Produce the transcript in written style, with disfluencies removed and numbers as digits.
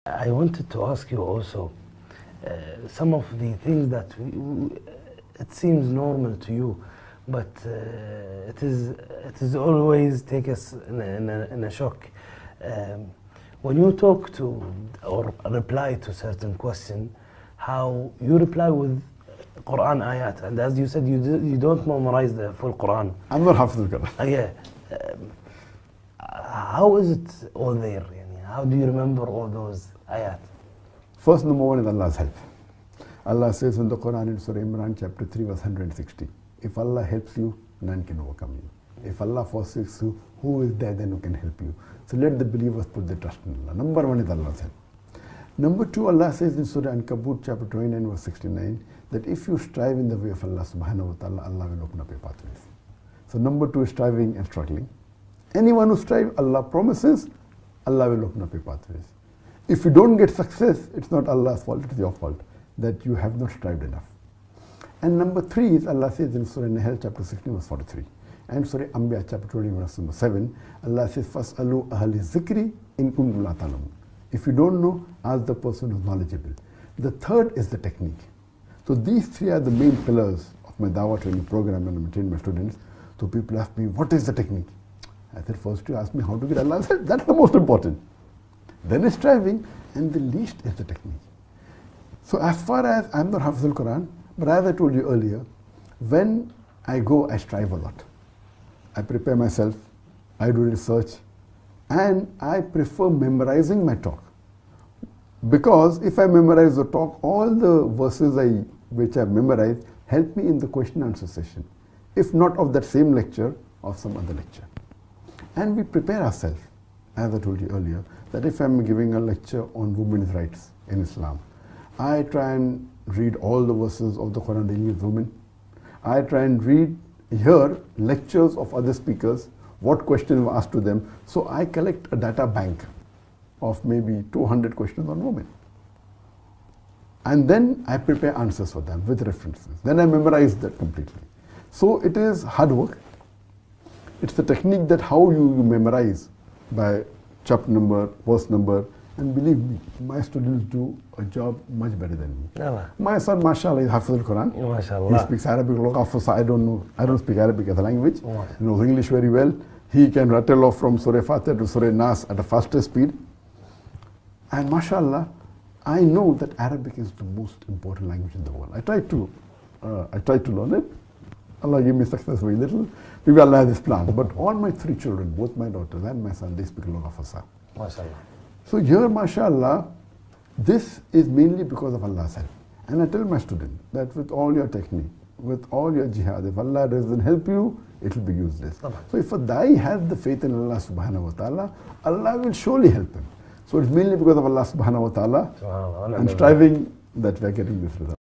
I wanted to ask you also some of the things that it seems normal to you, but it is always take us in a shock. When you talk to or reply to certain question, how you reply with Quran ayat, and as you said, you don't memorize the full Quran. I'm not Hafiz al-Quran. Yeah. How is it all there? How do you remember all those ayat? First, number one is Allah's help. Allah says in the Quran in Surah Imran chapter 3 verse 160, if Allah helps you, none can overcome you. If Allah forsakes you, who is there then who can help you? So let the believers put their trust in Allah. Number one is Allah's help. Number two, Allah says in Surah Ankabut chapter 29 verse 69 that if you strive in the way of Allah subhanahu wa ta'ala, Allah will open up your pathways. So number two is striving and struggling. Anyone who strives, Allah promises, Allah will open up your pathways. If you don't get success, it's not Allah's fault, it's your fault, that you have not strived enough. And number three is Allah says in Surah Nahl chapter 16 verse 43. And Surah Anbiya chapter 20 verse number 7, Allah says, فَاسْأَلُوا أَهْلِ الذِّكْرِ إِن كُنتُمْ لَا تَعْلَمُونَ. If you don't know, ask the person who's knowledgeable. The third is the technique. So these three are the main pillars of my Dawah training program when I train my students. So people ask me, what is the technique? I said, first you ask me how to get Allah's help. That's the most important. Then is striving, and the least is the technique. So as far as I'm not Hafiz al-Quran, but as I told you earlier, when I go, I strive a lot. I prepare myself, I do research, and I prefer memorizing my talk. Because if I memorize the talk, all the verses which I've memorized help me in the question and answer session. If not of that same lecture, of some other lecture. And we prepare ourselves, as I told you earlier, that if I'm giving a lecture on women's rights in Islam, I try and read all the verses of the Quran dealing with women. I try and hear lectures of other speakers, what questions were asked to them. So I collect a data bank of maybe 200 questions on women. And then I prepare answers for them with references. Then I memorize that completely. So it is hard work. It's the technique that how you memorize by chapter number, verse number, and believe me, my students do a job much better than me. Yeah. My son, mashallah, is Hafiz al-Quran. MashaAllah. He speaks Arabic, I don't know. I don't speak Arabic as a language. He knows English very well. He can rattle off from Surah Fatiha to Surah Nas at a faster speed. And mashallah, I know that Arabic is the most important language in the world. I try to learn it. Allah gave me success very little. Maybe Allah has this plan. But all my three children, both my daughters and my son, they speak Lugha Fasa. MashaAllah. So here, mashallah, this is mainly because of Allah's help. And I tell my students that with all your technique, with all your jihad, if Allah doesn't help you, it will be useless. So if a da'i has the faith in Allah subhanahu wa ta'ala, Allah will surely help him. So it's mainly because of Allah subhanahu wa ta'ala and striving that we are getting this result.